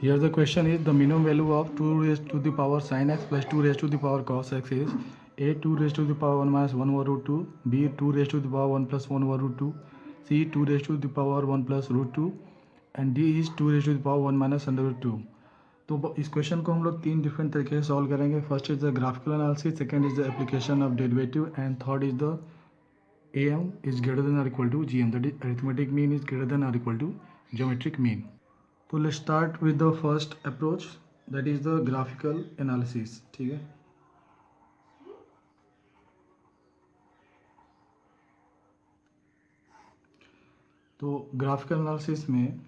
Here the question is the minimum value of 2 raised to the power sin x plus 2 raised to the power cos x is a 2 raised to the power 1 minus 1 over root 2, b 2 raised to the power 1 plus 1 over root 2, c 2 raised to the power 1 plus root 2 and d is 2 raised to the power 1 minus under root 2. तो इस question को हम लोग तीन different तरीके से solve करेंगे. First is the graphical analysis, second is the application of derivative and third is the am is greater than or equal to gm, that is arithmetic mean is greater than or equal to geometric mean. तो let's start with the first approach, that is the graphical analysis. ठीक है. तो graphical analysis में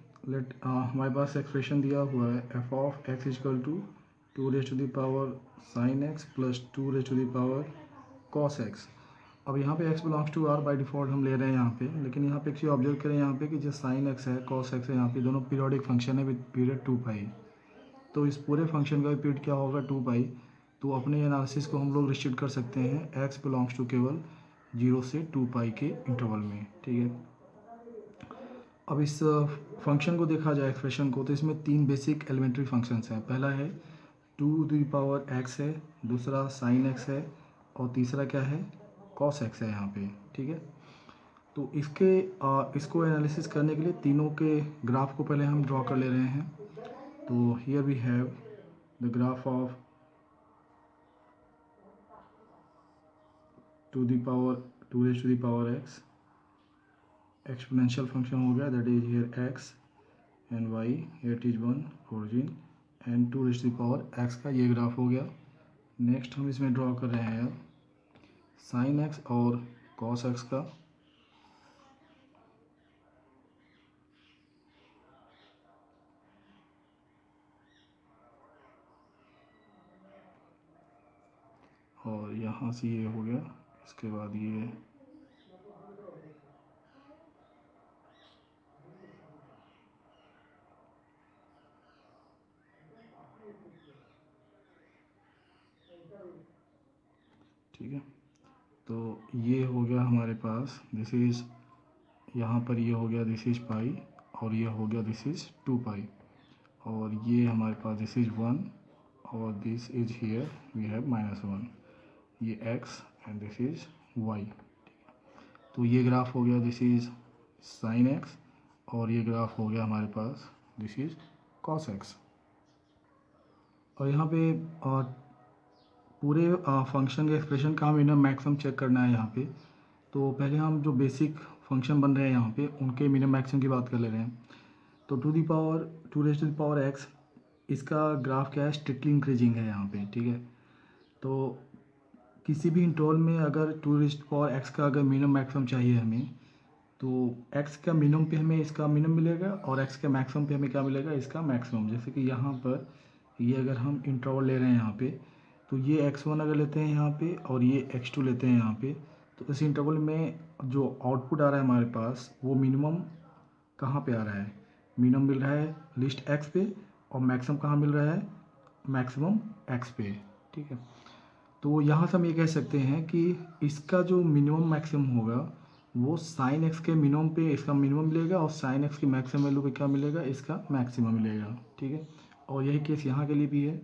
हमारे पास expression दिया हुआ है f of x equal to 2 raise to the power sine x plus 2 raise to the power cos x. अब यहाँ पे x belongs to r by default हम ले रहे हैं यहाँ पे, लेकिन यहाँ पे एक चीज़ ऑब्जर्व करें यहाँ पे कि जो साइन x है कॉस x है, यहाँ पे दोनों पीरियोडिक फंक्शन है विद पीरियड 2 पाई. तो इस पूरे फंक्शन का पीरियड क्या होगा 2 पाई. तो अपने एनालिसिस को हम लोग रिस्ट्रिक्ट कर सकते हैं x बिलोंग्स टू केवल 0 से 2 पाई के इंटरवल में. ठीक है. अब इस फंक्शन को देखा जाए एक्सप्रेशन को, तो इसमें तीन बेसिक एलिमेंट्री फंक्शंस हैं. पहला है 2 टू द पावर x है, दूसरा साइन x है और तीसरा क्या है कॉस एक्स है यहाँ पे. ठीक है. तो इसको एनालिसिस करने के लिए तीनों के ग्राफ को पहले हम ड्रॉ कर ले रहे हैं. तो here we have the graph of 2 the power 2 raise to the power x, exponential function हो गया, that is here x and y, here it is 1 origin and 2 raise to the power x का ये graph हो गया. Next हम इसमें draw कर रहे हैं साइन एक्स और कॉस एक्स का. और यहाँ से ये हो गया, इसके बाद ये ठीक है. तो ये हो गया हमारे पास, दिस इज़ यहाँ पर ये हो गया दिस इज़ पाई और ये हो गया दिस इज़ 2 पाई और ये हमारे पास दिस इज़ 1 और this is here we have -1, ये x and this is y. तो ये ग्राफ हो गया दिस इज़ साइन x और ये ग्राफ हो गया हमारे पास दिस इज़ कॉस x. और यहाँ पे पूरे फंक्शन के एक्सप्रेशन का हम इनर मैक्सिमम चेक करना है यहाँ पे. तो पहले हम जो बेसिक फंक्शन बन रहे हैं यहाँ पे उनके मिनिमम मैक्सिमम की बात कर ले रहे हैं. तो 2 raise to the power x, इसका ग्राफ क्या है स्ट्रिक्टली इंक्रीजिंग है यहाँ पे. ठीक है. तो किसी भी इंटरवल में अगर 2 raise to the power x का अगर मिनिमम मैक्सिमम चाहिए हमें, तो एक्स का मिनिमम पे हमें इसका मिनिमम मिलेगा और एक्स के मैक्सिमम पे हमें क्या मिलेगा इसका मैक्सिमम. जैसे कि यहाँ पर ये अगर हम इंटरवल ले रहे हैं यहाँ पे, तो ये x1 अगर लेते हैं यहाँ पे और ये x2 लेते हैं यहाँ पे, तो इस इंटरवल में जो आउटपुट आ रहा है हमारे पास वो मिनिमम कहाँ पे आ रहा है, मिनिमम मिल रहा है लिस्ट x पे और मैक्सिमम कहाँ मिल रहा है मैक्सिमम x पे. ठीक है. तो यहाँ से हम ये कह सकते हैं कि इसका जो मिनिमम मैक्सिमम होगा वो साइन x के मिनिमम पे इसका मिनिमम मिलेगा और साइन x की मैक्सिमम वैल्यू पे क्या मिलेगा इसका मैक्सिमम मिलेगा. ठीक है. और यही केस यहाँ के लिए भी है.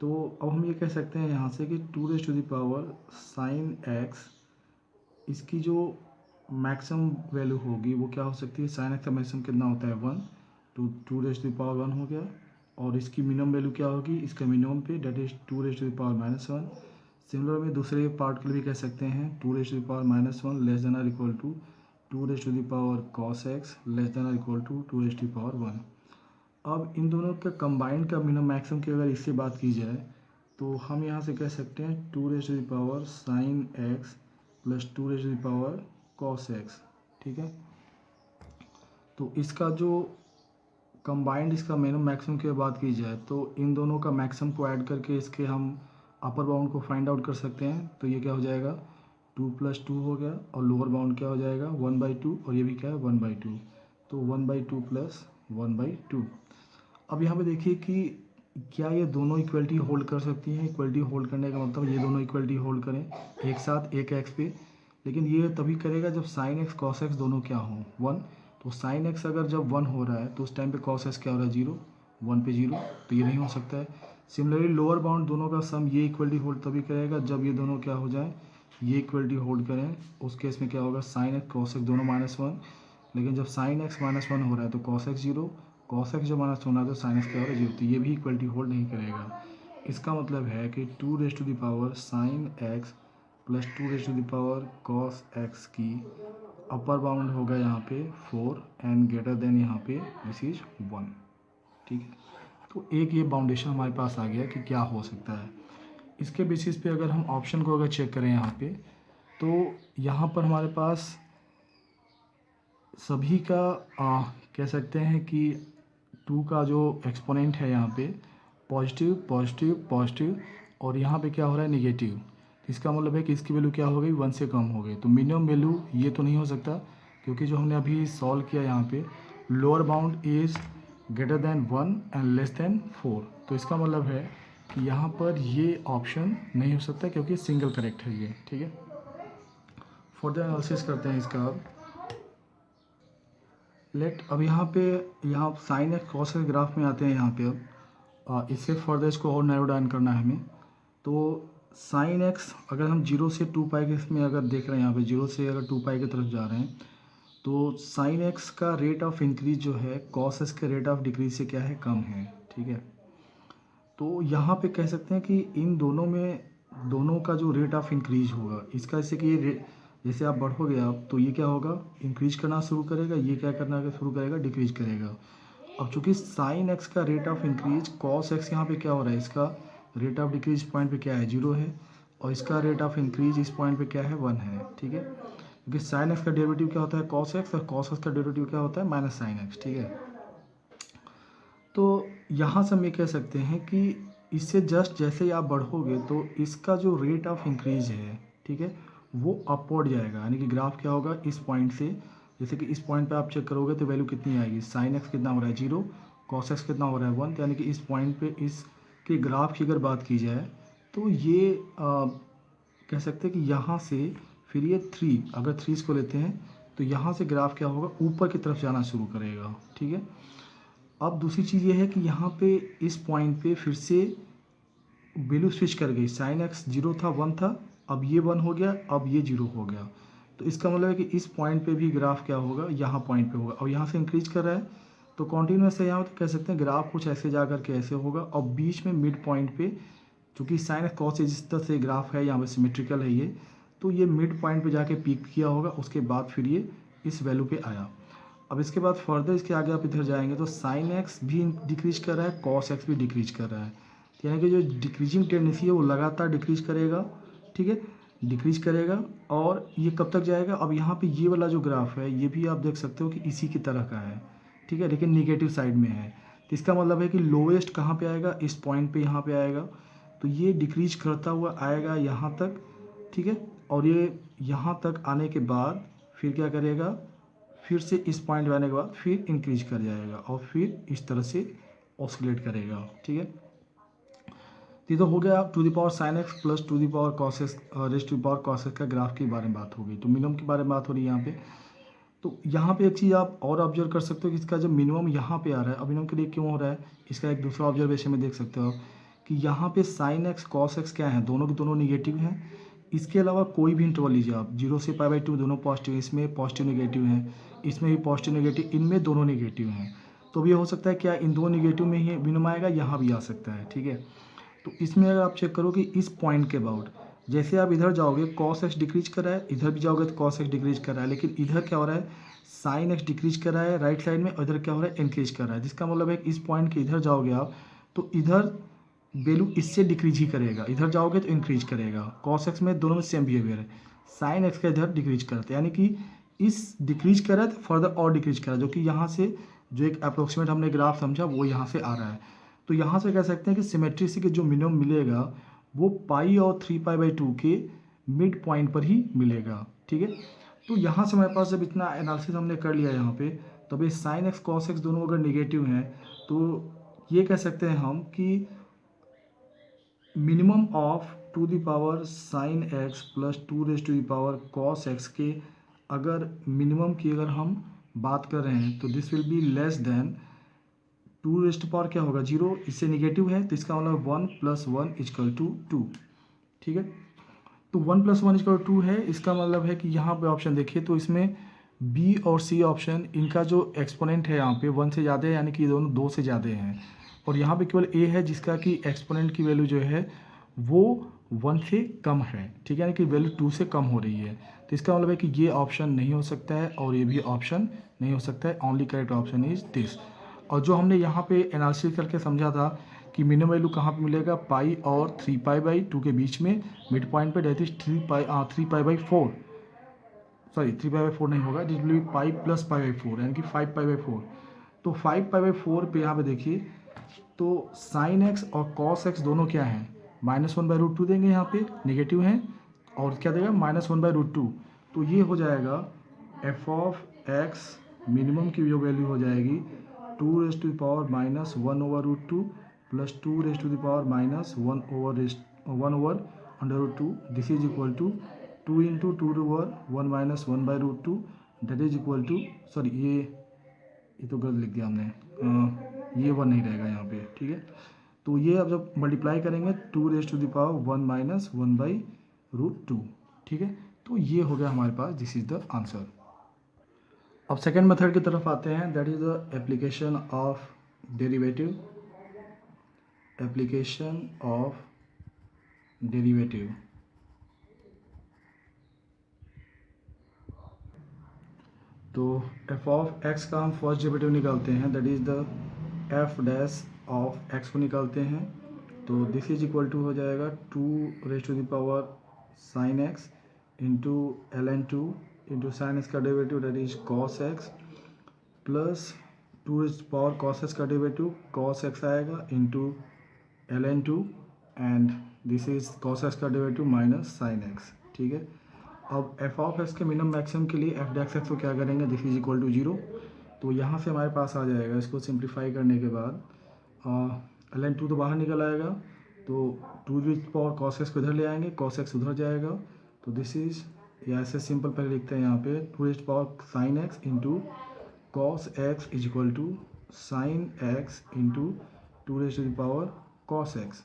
तो अब हम ये कह सकते हैं यहाँ से कि 2 raise to the power sine x, इसकी जो मैक्सिमम वैल्यू होगी वो क्या हो सकती है, साइन एक्स का मैक्सिमम कितना होता है 1, तो 2 रेज टू द पावर 1 हो गया. और इसकी मिनिमम वैल्यू क्या होगी इसका मिनिमम पे, that is 2 raise to the power -1. Similar में दूसरे पार्ट के लिए भी कह सकते हैं 2 raise to the power -1 less than और equal to 2 raise to the power cos x less than और equal to 2 raise to the power 1. अब इन दोनों का कंबाइंड का मिनिमम मैक्सिमम की अगर इससे बात की जाए तो हम यहाँ से कह सकते हैं 2 raise to the power sine x plus 2 raise to the power cos x. ठीक है. तो इसका जो कंबाइंड इसका मिनिमम मैक्सिमम की बात की जाए तो इन दोनों का मैक्सिमम को ऐड करके इसके हम अपर बाउंड को फाइंड आउट कर सकते हैं. तो ये क्या हो जाएगा 2 + 2 हो गया और लोअर बाउंड क्या हो जाएगा 1/2 और ये भी क्या है 1/2. तो 1/2 + 1/2. अब यहाँ पे देखिए कि क्या ये दोनों इक्वलिटी होल्ड कर सकती हैं. इक्वलिटी होल्ड करने का मतलब ये दोनों इक्वलिटी होल्ड करें एक साथ एक एक्स पे, लेकिन ये तभी करेगा जब साइन एक्स कॉस एक्स दोनों क्या हो 1. तो साइन एक्स अगर जब 1 हो रहा है तो उस टाइम पे कॉस एक्स क्या हो रहा है 0 1 पे 0, तो ये नहीं हो सकता है। सिमिलरली लोअर बाउंड दोनों का सम ये इक्वलिटी होल्ड तभी करेगा जब ये दोनों क्या हो जाए, ये इक्वलिटी होल्ड करें। उस केस में क्या होगा, साइन एक्स कॉस एक्स दोनों -1, लेकिन जब साइन एक्स -1 हो रहा है तो कॉस एक्स 0, कॉस एक्स जब -1 होना है तो साइन एक्स क्या हो रहा है 0, तो ये भी इक्वलिटी होल्ड नहीं करेगा। इसका मतलब है कि 2 sign x plus 2 cos x की अपर बाउंड होगा यहाँ पे 4 एंड ग्रेटर देन यहाँ पे दिस इज 1। ठीक है, तो एक ये बाउंडेशन हमारे पास आ गया कि क्या हो सकता है। इसके बेसिस पे अगर हम ऑप्शन को अगर चेक करें यहाँ पे, तो यहाँ पर हमारे पास सभी का कह सकते हैं कि 2 का जो एक्सपोनेंट है यहाँ पे पॉजिटिव पॉजिटिव पॉजिटिव, और यहाँ पे क्या हो रहा है नेगेटिव। इसका मतलब है कि इसकी वैल्यू क्या हो गई, 1 से कम हो गई। तो मिनिमम वैल्यू ये तो नहीं हो सकता, क्योंकि जो हमने अभी सॉल्व किया यहाँ पे lower bound is greater than 1 and less than 4, तो इसका मतलब है कि यहाँ पर ये ऑप्शन नहीं हो सकता क्योंकि सिंगल करेक्ट है ये। ठीक है, फर्दर एनालिसिस करते हैं इसका। अब यहाँ साइन एक्स कॉस के ग्राफ में आते हैं यहाँ पे। अब इससे फर्दर इसको और नैरो डाउन करना है हमें। तो साइन एक्स अगर हम 0 से 2 पाई के इसमें अगर देख रहे हैं, यहाँ पे 0 से अगर 2 पाई की तरफ जा रहे हैं, तो साइन एक्स का रेट ऑफ इंक्रीज जो है कॉस एक्स के रेट ऑफ डिक्रीज से क्या है, कम है। ठीक है, तो यहाँ पे कह सकते हैं कि इन दोनों का जो रेट ऑफ इंक्रीज होगा, इसका जैसे कि ये जैसे आप बढ़ोगे आप, तो ये क्या होगा, इंक्रीज करना शुरू करेगा, ये क्या करना शुरू करेगा, डिक्रीज करेगा। अब चूंकि साइन एक्स का rate of increase cos x यहाँ पे क्या हो रहा है, इसका रेट ऑफ डिक्रीज पॉइंट पे क्या है, 0 है, और इसका रेट ऑफ इंक्रीज इस पॉइंट पे क्या है, 1 है। ठीक है, क्योंकि साइन एक्स का डेरिवेटिव क्या होता है, कॉस एक्स, और कॉस एक्स का डेरिवेटिव क्या होता है, माइनस साइन एक्स। ठीक है, तो यहाँ से हम ये कह सकते हैं कि इससे जस्ट जैसे ही आप बढ़ोगे तो इसका जो रेट ऑफ इंक्रीज है, ठीक है, वो अपवर्ड जाएगा। यानी कि ग्राफ क्या होगा, इस पॉइंट से, जैसे कि इस पॉइंट पे आप चेक करोगे तो वैल्यू कितनी आएगी, साइन एक्स कितना हो रहा है 0, कॉस एक्स कितना हो रहा है 1, यानी कि इस पॉइंट पे इसके ग्राफ की अगर बात की जाए तो ये कह सकते हैं कि यहाँ से फिर ये 3, अगर 3 इसको लेते हैं तो यहाँ से ग्राफ क्या होगा, ऊपर की तरफ जाना शुरू करेगा। ठीक है, अब दूसरी चीज़ ये है कि यहाँ पे इस पॉइंट पे फिर से वैल्यू स्विच कर गई, साइन एक्स 0 था 1 था, अब ये 1 हो गया, अब ये 0 हो गया। तो इसका मतलब है कि इस पॉइंट पे भी ग्राफ क्या होगा, यहाँ पॉइंट पे होगा। अब यहाँ से इंक्रीज कर रहा है तो कॉन्टिन्यूस है यहाँ, तो कह सकते हैं ग्राफ कुछ ऐसे जा करके ऐसे होगा, और बीच में मिड पॉइंट पे चूँकि साइन एक्स कॉस जिस तरह से ग्राफ है यहाँ पे सिमेट्रिकल है ये, तो ये मिड पॉइंट पे जाके पीक किया होगा, उसके बाद फिर ये इस वैल्यू पे आया। अब इसके बाद फर्दर इसके आगे आप इधर जाएंगे तो साइन एक्स भी डिक्रीज कर रहा है, कॉस एक्स भी डिक्रीज कर रहा है, यानी कि जो डिक्रीजिंग टेंडेंसी है वो लगातार डिक्रीज करेगा। ठीक है, डिक्रीज करेगा, और ये कब तक जाएगा, अब यहाँ पे ये वाला जो ग्राफ है ये भी आप देख सकते हो कि इसी की तरह का है। ठीक है, लेकिन निगेटिव साइड में है, तो इसका मतलब है कि लोवेस्ट कहाँ पे आएगा, इस पॉइंट पे यहाँ पे आएगा, तो ये डिक्रीज करता हुआ आएगा यहाँ तक। ठीक है, और ये यहाँ तक आने के बाद फिर क्या करेगा, फिर से इस पॉइंट पे आने के बाद फिर इंक्रीज कर जाएगा, और फिर इस तरह से ऑसिलेट करेगा। ठीक है, ये तो हो गया to the power sine x plus to the power cos x raise to the power cos x का ग्राफ के बारे में बात हो गई। तो मिनिमम के बारे में बात हो रही है यहाँ पे। तो यहाँ पे एक चीज़ आप और ऑब्जर्व कर सकते हो कि इसका जब मिनिमम यहाँ पे आ रहा है, अब मिनिमम के लिए क्यों हो रहा है, इसका एक दूसरा ऑब्जर्वेशन में देख सकते हो कि यहाँ पे साइन एक्स कॉस एक्स क्या है, दोनों के दोनों निगेटिव हैं। इसके अलावा कोई भी इंटरवल लीजिए आप, 0 से π/2 दोनों पॉजिटिव, इसमें पॉजिटिव निगेटिव हैं, इसमें भी पॉजिटिव निगेटिव, इनमें दोनों निगेटिव हैं। तो अब ये हो सकता है क्या इन दो निगेटिव में ही मिनिमम आएगा, यहाँ भी आ सकता है। ठीक है, तो इसमें अगर आप चेक करो कि इस पॉइंट के अबाउट जैसे आप इधर जाओगे कॉस एक्स डिक्रीज कर रहा है, इधर भी जाओगे तो कॉस एक्स डिक्रीज कर रहा है, लेकिन इधर क्या हो रहा है, साइन एक्स डिक्रीज कर रहा है राइट साइड में, और इधर क्या हो रहा है, इंक्रीज कर रहा है। जिसका मतलब है कि इस पॉइंट के इधर जाओगे आप तो इधर वैल्यू इससे डिक्रीज ही करेगा, इधर जाओगे तो इंक्रीज करेगा। कॉस एक्स में दोनों में सेम बिहेवियर है, साइन एक्स का इधर डिक्रीज करते हैं, यानी कि इस डिक्रीज कर रहा है तो फर्दर और डिक्रीज कर रहा है, जो कि यहाँ से जो एक अप्रोक्सीमेट हमने ग्राफ समझा वो यहाँ से आ रहा है। तो यहाँ से कह सकते हैं कि सिमेट्री से जो मिनिमम मिलेगा वो पाई और 3π/2 के मिड पॉइंट पर ही मिलेगा। ठीक है, तो यहाँ से हमारे पास जब इतना एनालिसिस हमने कर लिया यहाँ पे, तब ये साइन एक्स कॉस एक्स दोनों अगर निगेटिव हैं तो ये कह सकते हैं हम कि minimum of two the power sine x plus 2 cos x के अगर मिनिमम की अगर हम बात कर रहे हैं तो this will be less than two raised to power क्या होगा 0, इससे निगेटिव है तो इसका मतलब 1 + 1 = 2। ठीक है, तो 1 + 1 = 2 है। इसका मतलब है कि यहाँ पे ऑप्शन देखिए तो इसमें बी और सी ऑप्शन इनका जो एक्सपोनेंट है यहाँ पे 1 से ज़्यादा है, यानी कि दोनों 2 से ज़्यादा हैं। और यहाँ पे केवल ए है जिसका कि एक्सपोनेंट की वैल्यू जो है वो 1 से कम है। ठीक है, यानी कि वैल्यू 2 से कम हो रही है। तो इसका मतलब है कि ये ऑप्शन नहीं हो सकता है और ये भी ऑप्शन नहीं हो सकता है। Only correct option is this. और जो हमने यहाँ पे एनालिसिस करके समझा था कि मिनिमम वैल्यू कहाँ पे मिलेगा, पाई और 3π/2 के बीच में मिड पॉइंट पे, दैट इज 3π/4, सॉरी 3π/4 नहीं होगा, दिस विल बी पाई + π/4 यानी कि 5π/4। तो 5π/4 पे यहाँ पे देखिए तो साइन एक्स और कॉस एक्स दोनों क्या हैं, -1/√2 देंगे यहाँ पे, नेगेटिव हैं, और क्या देगा -1/√2। तो ये हो जाएगा एफ ऑफ एक्स मिनिमम की जो वैल्यू हो जाएगी 2⁻⁻1/√2 + 2⁻−1/√2। This is equal to 2 × 2⁻1 - 1/√2, that is equal to, sorry ये तो गलत लिख दिया हमने, ये 1 नहीं रहेगा यहाँ पे। ठीक है, तो ये अब जब मल्टीप्लाई करेंगे 2⁻1 - 1/√2। ठीक है, तो ये हो गया हमारे पास, दिस इज द आंसर। अब सेकेंड मेथड की तरफ आते हैं, that is the application of derivative. Application of derivative. तो एफ ऑफ एक्स का हम फर्स्ट डेरिवेटिव निकालते हैं, that is the F dash of x को निकालते हैं। तो दिस इज इक्वल टू हो जाएगा 2⁻⁻ sin x into ln2 into sine x का derivative that is cos x plus 2⁻ cos x का डेरिवेटिव cos x आएगा into ln2 and this is cos x का डेरिवेटिव माइनस sin x। ठीक है, अब f of x के minimum maximum के लिए एफ डैश एक्स को क्या करेंगे, दिस इज इक्वल टू 0। तो यहाँ से हमारे पास आ जाएगा, इसको सिंप्लीफाई करने के बाद ln2 तो बाहर निकल आएगा, तो 2⁻ cos x को इधर ले आएंगे, cos x उधर जाएगा। तो दिस इज, या ऐसे सिंपल पहले लिखते हैं यहाँ पे 2⁻ sin x into cos x is equal to sin x into 2⁻ cos x।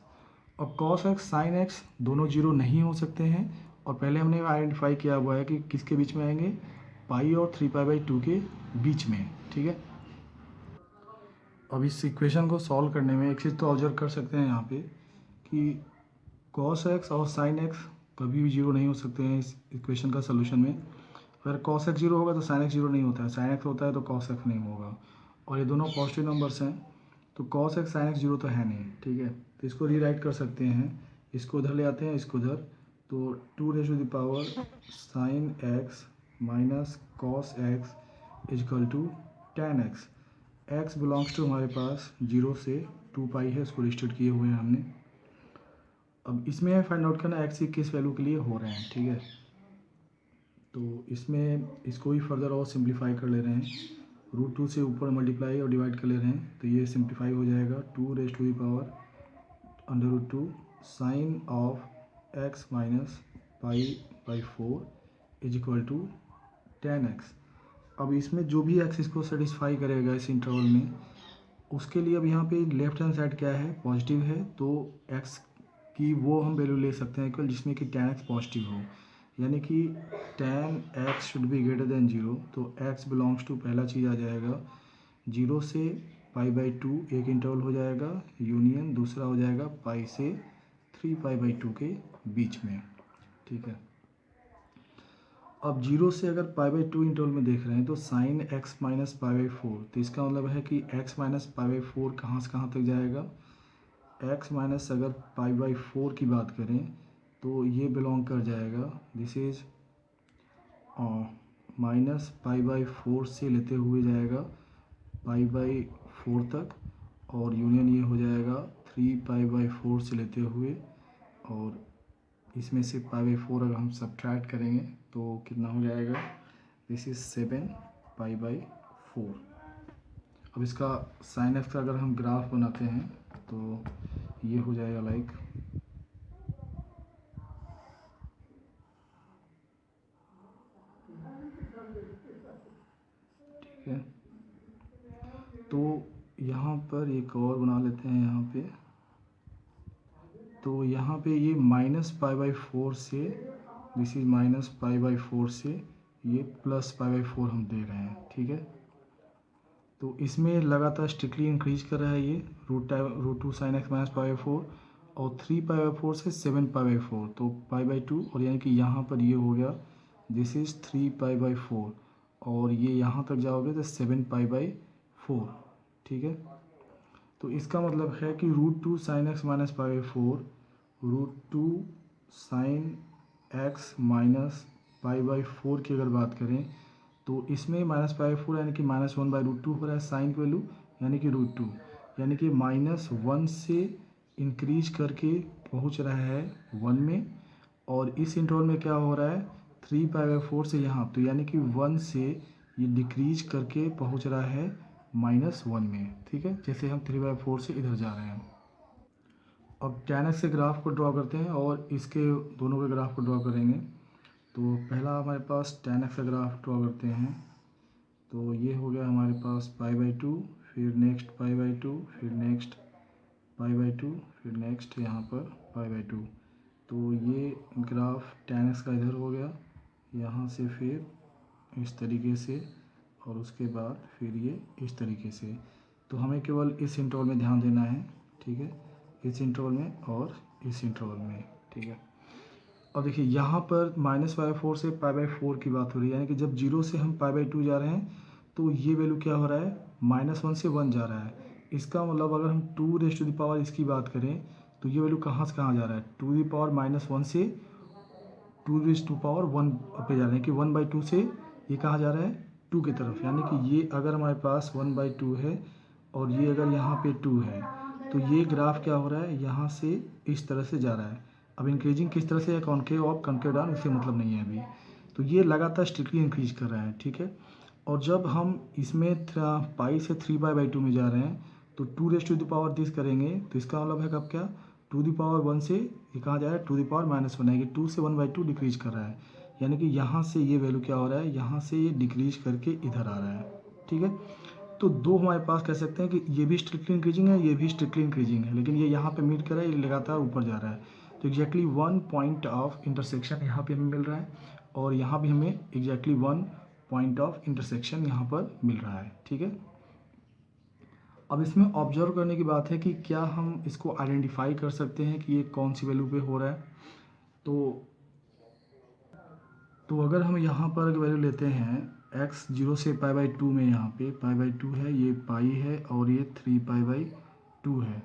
अब cos x sin x दोनों 0 नहीं हो सकते हैं, और पहले हमने आइडेंटिफाई किया हुआ है कि किसके बीच में आएंगे, पाई और 3π/2 के बीच में। ठीक है, अब इस इक्वेशन को सॉल्व करने में एक चीज़ तो ऑब्जर्व कर सकते हैं यहाँ पे कि cos x और sin x कभी भी 0 नहीं हो सकते हैं इस इक्वेशन का सोल्यूशन में। अगर cos x 0 होगा तो sin x 0 नहीं होता है, sin x होता है तो cos x नहीं होगा, और ये दोनों पॉजिटिव नंबर्स हैं, तो cos x sin x 0 तो है नहीं। ठीक है, तो इसको रीराइट कर सकते हैं, इसको उधर ले आते हैं, इसको उधर, तो 2⁻ sin x minus cos x is equal to tan x। x belongs to हमारे पास 0 से 2π है, इसको लिस्टेड किए हुए हैं हमने। अब इसमें फाइंड आउट करना x की किस वैल्यू के लिए हो रहे हैं। ठीक है, तो इसमें इसको ही फर्दर और सिंप्लीफाई कर ले रहे हैं, √2 से ऊपर मल्टीप्लाई और डिवाइड कर ले रहे हैं, तो ये सिंप्लीफाई हो जाएगा 2⁻√2 sine of x minus π/4 is equal to tan x। अब इसमें जो भी x इसको सेटिस्फाई करेगा इस इंटरवल में, उसके लिए अब यहाँ पे लेफ्ट हैंड साइड क्या है, पॉजिटिव है, तो x की वो हम वैल्यू ले सकते हैं इक्वल जिसमें कि tan x पॉजिटिव हो, यानी कि tan x should be greater than 0। तो x बिलोंग्स टू पहला चीज़ आ जाएगा 0 से π/2 एक इंटरवल हो जाएगा, यूनियन दूसरा हो जाएगा पाई से 3π/2 के बीच में। ठीक है, अब 0 से अगर π/2 इंटरवल में देख रहे हैं तो sin x माइनस π/4, तो इसका मतलब है कि x माइनस π/4 कहाँ से कहाँ तक जाएगा, x माइनस अगर π/4 की बात करें तो ये बिलोंग कर जाएगा, दिस इज माइनस π/4 से लेते हुए जाएगा π/4 तक, और यूनियन ये हो जाएगा 3π/4 से लेते हुए, और इसमें से π/4 अगर हम सब्ट्रैक्ट करेंगे तो कितना हो जाएगा, दिस इज 7π/4। अब इसका साइन एक्स का अगर हम ग्राफ बनाते हैं तो ये हो जाएगा लाइक, ठीक है, तो यहाँ पर एक और बना लेते हैं यहाँ पे। तो यहाँ पे ये -π/4 से, दिस इज -π/4 से ये +π/4 हम दे रहे हैं, ठीक है। तो इसमें लगातार स्ट्रिक्टली इंक्रीज कर रहा है ये √2 sin x -π/4 और 3π/4 से 7π/4, तो π/2, और यानी कि यहाँ पर ये हो गया दिस इज 3π/4 और ये यहाँ तक जाओगे तो 7π/4, ठीक है। तो इसका मतलब है कि √2 sin x -π/4 √2 sin x -π/4 की अगर बात करें तो इसमें -π/4 यानी कि -1/√2 हो रहा है साइन की वैल्यू, यानी कि √2, यानी कि -1 से इंक्रीज करके पहुंच रहा है 1 में, और इस इंटरवल में क्या हो रहा है 3π/4 से यहाँ, तो यानी कि 1 से ये डिक्रीज करके पहुंच रहा है -1 में, ठीक है। जैसे हम 3/4 से इधर जा रहे हैं। अब tan x के ग्राफ को ड्रॉ करते हैं और इसके दोनों के ग्राफ को ड्रॉ करेंगे। तो पहला हमारे पास tan x का ग्राफ ड्रॉ करते हैं। तो ये हो गया हमारे पास π/2, फिर नेक्स्ट π/2, फिर नेक्स्ट π/2, फिर नेक्स्ट यहाँ पर π/2। तो ये ग्राफ tan x का इधर हो गया, यहाँ से फिर इस तरीके से, और उसके बाद फिर ये इस तरीके से। तो हमें केवल इस इंटरवल में ध्यान देना है, ठीक है, इस इंटरवल में और इस इंटरवल में, ठीक है। अब देखिए यहाँ पर -π/4 से π/4 की बात हो रही है, यानी कि जब 0 से हम π/2 जा रहे हैं तो ये वैल्यू क्या हो रहा है -1 से 1 जा रहा है। इसका मतलब अगर हम 2 इसकी बात करें तो ये वैल्यू कहाँ से कहाँ जा रहा है, 2 से 2 पे जा रहे हैं कि 1/2 से ये कहाँ जा रहा है 2 की तरफ, यानी कि ये अगर हमारे पास 1/2 है और ये अगर यहाँ पे 2 है तो ये ग्राफ क्या हो रहा है यहाँ से इस तरह से जा रहा है। अब इंक्रीजिंग किस तरह से है, कॉन्केव अप कॉन्केव डाउन, उससे मतलब नहीं है अभी। तो ये लगातार स्ट्रिक्टली इंक्रीज कर रहा है, ठीक है। और जब हम इसमें पाई से 3π/2 में जा रहे हैं तो 2 दिस करेंगे तो इसका मतलब है कब क्या 2 से ये कहाँ जा रहा है 2 है कि 2 से 1/2 डिक्रीज कर रहा है, यानी कि यहाँ से ये वैल्यू क्या हो रहा है, यहाँ से ये डिक्रीज करके इधर आ रहा है, ठीक है। तो दो हमारे पास कह सकते हैं कि ये भी स्ट्रिक्टली इंक्रीजिंग है, ये भी स्ट्रिक्टली इंक्रीजिंग है, लेकिन ये यहाँ पे मीट कर रहा है, ये लगातार ऊपर जा रहा है। तो एग्जैक्टली 1 पॉइंट ऑफ इंटरसेक्शन यहाँ पे हमें मिल रहा है, और यहाँ भी हमें एग्जैक्टली 1 पॉइंट ऑफ इंटरसेक्शन यहाँ पर मिल रहा है, ठीक है। अब इसमें ऑब्जर्व करने की बात है कि क्या हम इसको आइडेंटिफाई कर सकते हैं कि ये कौन सी वैल्यू पे हो रहा है। तो अगर हम यहाँ पर वैल्यू लेते हैं x 0 से π/2 में, यहाँ पे π/2 है, ये पाई है और ये 3π/2 है।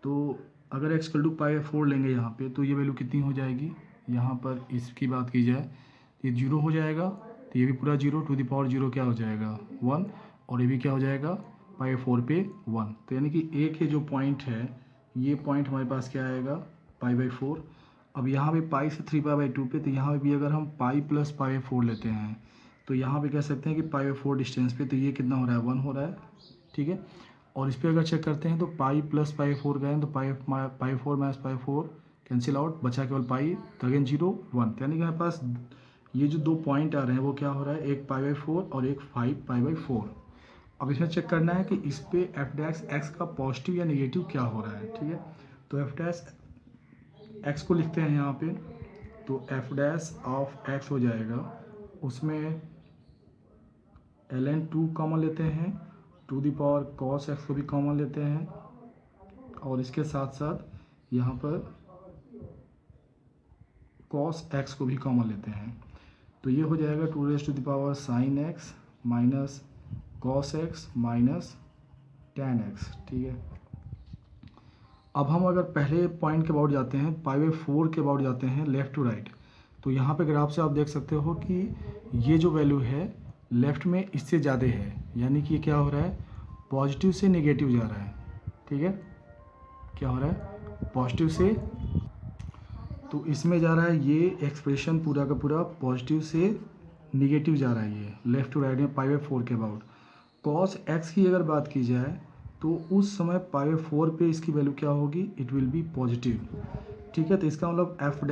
तो अगर x = π/4 लेंगे यहाँ पे तो ये वैल्यू कितनी हो जाएगी, यहाँ पर इसकी बात की जाए ये 0 हो जाएगा, तो ये भी पूरा 0, 0 क्या हो जाएगा 1, और ये भी क्या हो जाएगा π/4 पे 1। तो यानी कि एक ही जो पॉइंट है ये पॉइंट हमारे पास क्या आएगा π/4। अब यहाँ पे पाई से 3π/2 पे, तो यहाँ पे भी अगर हम पाई प्लस π/4 लेते हैं तो यहाँ पे कह सकते हैं कि π/4 डिस्टेंस पे तो ये कितना हो रहा है 1 हो रहा है, ठीक है। और इस पर अगर चेक करते हैं तो पाई प्लस π/4 गए तो π/4 - π/4 कैंसिल आउट, बचा केवल पाई, तो अगेन 0 1, यानी कि हमारे पास ये जो दो पॉइंट आ रहे हैं वो क्या हो रहा है, एक π/4 और एक 5π/4। अब इसमें चेक करना है कि इस पे f' का पॉजिटिव या नेगेटिव क्या हो रहा है, ठीक है। तो f' को लिखते हैं यहाँ पे, तो f' हो जाएगा, उसमें ln2 कॉमन लेते हैं, to the power cos x को भी कॉमन लेते हैं, और इसके साथ साथ यहाँ पर cos x को भी कॉमन लेते हैं। तो ये हो जाएगा 2 sin x minus cos x minus tan x, ठीक है। अब हम अगर पहले पॉइंट के अबाउट जाते हैं, π/4 के अबाउट जाते हैं लेफ़्ट टू राइट, तो यहाँ पे ग्राफ से आप देख सकते हो कि ये जो वैल्यू है लेफ़्ट में इससे ज़्यादा है, यानी कि ये क्या हो रहा है पॉजिटिव से नेगेटिव जा रहा है, ठीक है। क्या हो रहा है पॉजिटिव से, तो इसमें जा रहा है ये एक्सप्रेशन पूरा का पूरा पॉजिटिव से नेगेटिव जा रहा है, ये लेफ़्ट टू राइट में π/4 के अबाउट। cos x की अगर बात की जाए तो उस समय π/4 पे इसकी वैल्यू क्या होगी, इट विल बी पॉजिटिव, ठीक है। तो इसका मतलब f'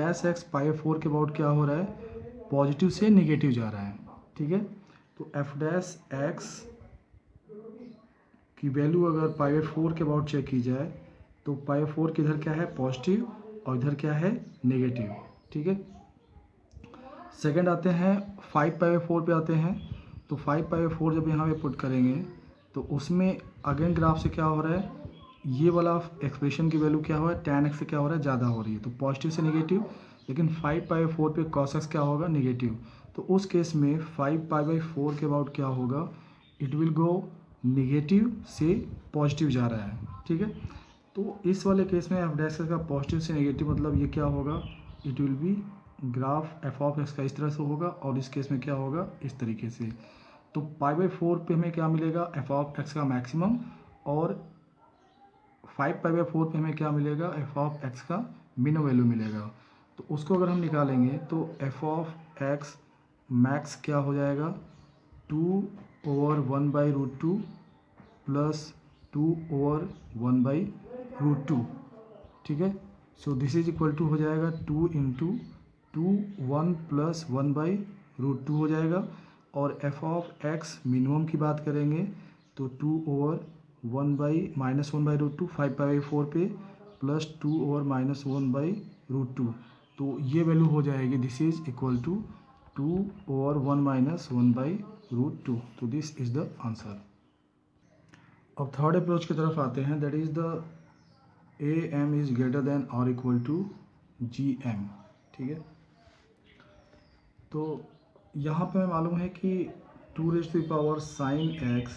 π/4 के अबाउट क्या हो रहा है पॉजिटिव से नेगेटिव जा रहा है, ठीक है। तो f' कि वैल्यू अगर π/4 के अबाउट चेक की जाए तो π/4 के इधर क्या है पॉजिटिव और इधर क्या है नेगेटिव, ठीक है। सेकंड आते हैं 5π/4 पे आते हैं। तो 5π/4 जब यहाँ पे पुट करेंगे तो उसमें अगेन ग्राफ से क्या हो रहा है, ये वाला एक्सप्रेशन की वैल्यू क्या हो रहा है tan x से क्या हो रहा है ज़्यादा हो रही है, तो पॉजिटिव से नेगेटिव। लेकिन 5π/4 पे cos x क्या होगा नेगेटिव, तो उस केस में 5π/4 के अबाउट क्या होगा, इट विल गो नेगेटिव से पॉजिटिव जा रहा है, ठीक है। तो इस वाले केस में f' का पॉजिटिव से नेगेटिव मतलब ये क्या होगा, it will be graph f(x) का इस तरह से होगा और इस केस में क्या होगा इस तरीके से। तो π/4 पे हमें क्या मिलेगा f(x) का मैक्सिमम और 5π/4 पे हमें क्या मिलेगा f(x) का मिनिमम वैल्यू मिलेगा। तो उसको अगर हम निकालेंगे तो f(x) मैक्स क्या हो जाएगा 2/1/√2 प्लस 2/1/√2, ठीक है। So this is equal to हो जाएगा 2 × 2 1 + 1/√2 हो जाएगा। और f(x) मिनिमम की बात करेंगे तो 2/1/-1/√2 5π/4 पे प्लस 2/-1/√2, तो ये वैल्यू हो जाएगी दिस इज इक्वल टू 2/1-1/√2। तो दिस इज द आंसर। अब थर्ड अप्रोच की तरफ आते हैं, that is the AM is greater than और इक्वल टू GM, ठीक है। तो यहाँ पे हमें मालूम है कि 2⁻sin x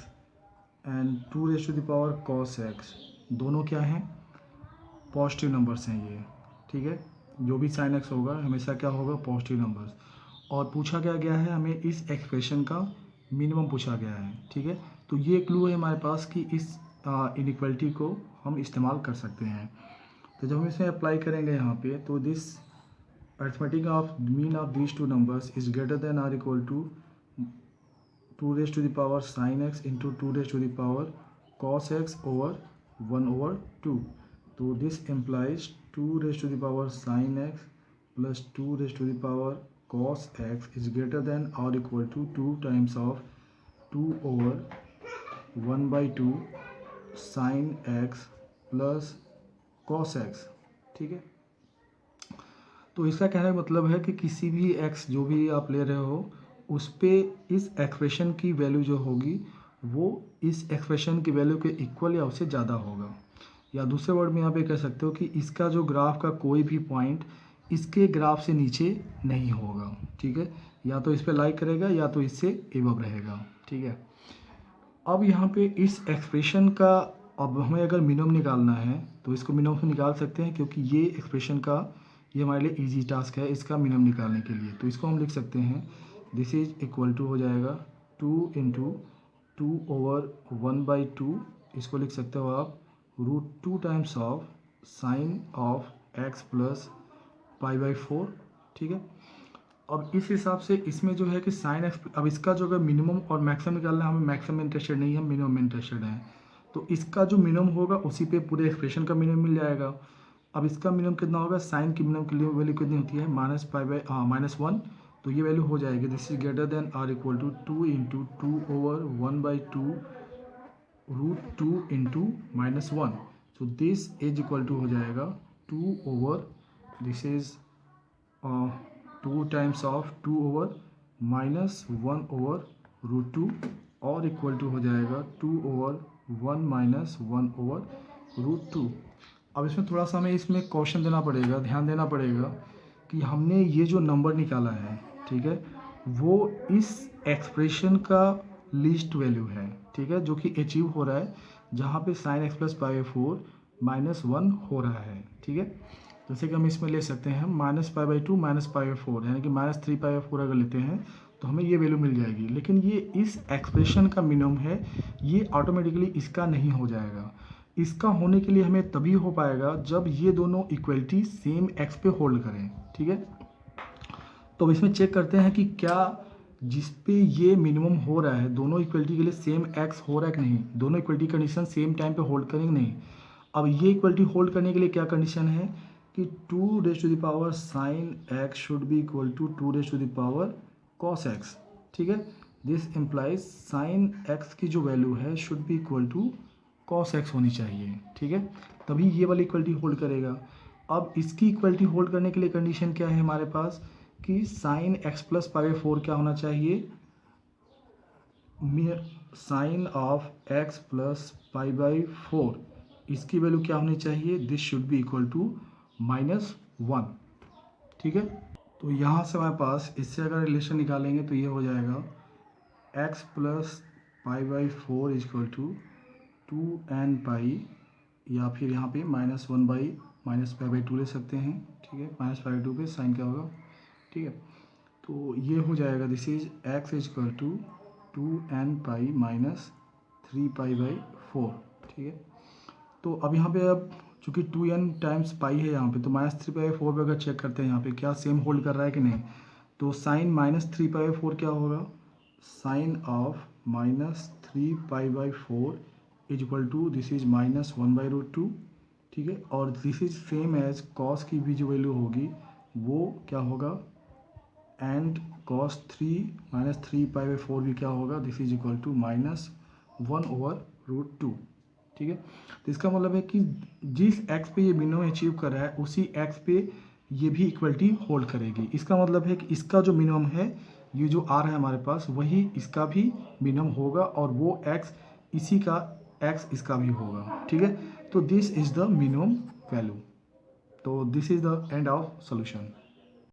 and 2⁻cos x दोनों क्या हैं पॉजिटिव नंबर्स हैं ये, ठीक है। जो भी sin x होगा हमेशा क्या होगा पॉजिटिव नंबर्स। और पूछा क्या गया है हमें इस एक्सप्रेशन का मिनिमम पूछा गया है, ठीक है। तो ये क्लू है हमारे पास कि इस इनइक्वलिटी को हम इस्तेमाल कर सकते हैं। तो जब हम इसे अप्लाई करेंगे यहाँ पे तो this arithmetic of mean of these two numbers is greater than और equal to 2⁻sin x into 2⁻cos x over 1/2। तो this implies 2⁻sin x plus 2⁻cos x is greater than और equal to 2 times of 2/1/2 sin x plus cos x, ठीक है। तो इसका कहने का मतलब है कि किसी भी x जो भी आप ले रहे हो उस पे इस एक्सप्रेशन की वैल्यू जो होगी वो इस एक्सप्रेशन की वैल्यू के इक्वल या उससे ज़्यादा होगा। या दूसरे वर्ड में यहाँ पे कह सकते हो कि इसका जो ग्राफ का कोई भी पॉइंट इसके ग्राफ से नीचे नहीं होगा, ठीक है। या तो इस पे लाइक करेगा या तो इससे एबव रहेगा, ठीक है। अब यहाँ पे इस एक्सप्रेशन का अब हमें अगर मिनिमम निकालना है तो इसको मिनिमम से निकाल सकते हैं, क्योंकि ये एक्सप्रेशन का ये हमारे लिए इजी टास्क है इसका मिनिमम निकालने के लिए। तो इसको हम लिख सकते हैं दिस इज इक्वल टू हो जाएगा 2 × 2/1/2, इसको लिख सकते हो आप √2 times of sine of x plus π/4, ठीक है। अब इस हिसाब से इसमें जो है कि साइन एक्स, अब इसका जो अगर मिनिमम और मैक्सिमम निकालना है, हमें मैक्सिमम इंटरेस्टेड नहीं है, मिनिमम में इंटरेस्टेड है। तो इसका जो मिनिमम होगा उसी पे पूरे एक्सप्रेशन का मिनिमम मिल जाएगा। अब इसका मिनिमम कितना होगा, साइन की मिनिमम की वैल्यू कितनी होती है -1, तो ये वैल्यू हो जाएगी दिस इज ग्रेटर देन और equal to 2 × 2/1/2 √2 × -1। So this is equal to हो जाएगा 2 over this is 2 times of 2/-1/√2 और इक्वल टू हो जाएगा 2/1-1/√2। अब इसमें थोड़ा सा हमें इसमें क्वेश्चन देना पड़ेगा, ध्यान देना पड़ेगा कि हमने ये जो नंबर निकाला है, ठीक है, वो इस एक्सप्रेशन का लीस्ट वैल्यू है, ठीक है, जो कि अचीव हो रहा है जहाँ पे sin x प्लस π/4 -1 हो रहा है, ठीक है। जैसे कि हम इसमें ले सकते हैं -π/2 -π/4 यानी कि -3π/4 अगर लेते हैं तो हमें ये वैल्यू मिल जाएगी। लेकिन ये इस एक्सप्रेशन का मिनिमम है, ये ऑटोमेटिकली इसका नहीं हो जाएगा। इसका होने के लिए हमें तभी हो पाएगा जब ये दोनों इक्वलिटी सेम x पे होल्ड करें, ठीक है। तो अब इसमें चेक करते हैं कि क्या जिस पे ये मिनिमम हो रहा है दोनों इक्वलिटी के लिए सेम x हो रहा है कि नहीं, दोनों इक्वलिटी कंडीशन सेम टाइम पे होल्ड करेंगे नहीं। अब ये इक्वलिटी होल्ड करने के लिए क्या कंडीशन है कि 2⁻sin x should be equal to 2⁻cos x, ठीक है। दिस इम्प्लाइज sin x की जो वैल्यू है should be equal to cos x होनी चाहिए, ठीक है, तभी ये वाली इक्वलिटी होल्ड करेगा। अब इसकी इक्वलिटी होल्ड करने के लिए कंडीशन क्या है हमारे पास कि sin x plus pi by 4 क्या होना चाहिए, sine of x plus pi by 4 इसकी वैल्यू क्या होनी चाहिए, this should be equal to -1, ठीक है। तो यहाँ से हमारे पास इससे अगर रिलेशन निकालेंगे तो ये हो जाएगा x plus pi by 4 is equal to 2n pi, या फिर यहाँ पे -1 बाई -पाई/2 ले सकते हैं, ठीक है, -पाई/2 पे साइन क्या होगा, ठीक है। तो ये हो जाएगा this is x is equal to 2n pi -3 पाई/4, ठीक है। तो अब यहाँ पे अब चूँकि 2n टाइम्स पाई है यहाँ पे, तो -3 पाई/4 पे अगर चेक करते हैं यहाँ पे क्या सेम होल्ड कर रहा है कि नहीं, तो साइन -3 पाई/4 क्या होगा, साइन ऑफ -3 पाई/4 इजक्वल टू दिस इज -1/√2, ठीक है। और this is same as cos की भी जो वैल्यू होगी वो क्या होगा, एंड cos 3 पाई/4 भी क्या होगा, दिस इज इक्वल टू -1/√2, ठीक है। तो इसका मतलब है कि जिस x पे ये मिनिमम अचीव कर रहा है उसी x पे ये भी इक्वलिटी होल्ड करेगी। इसका मतलब है कि इसका जो मिनिमम है, ये जो आ रहा है हमारे पास, वही इसका भी मिनिमम होगा, और वो x इसी का x इसका भी होगा, ठीक है। तो this is the minimum value. तो this is the end of solution.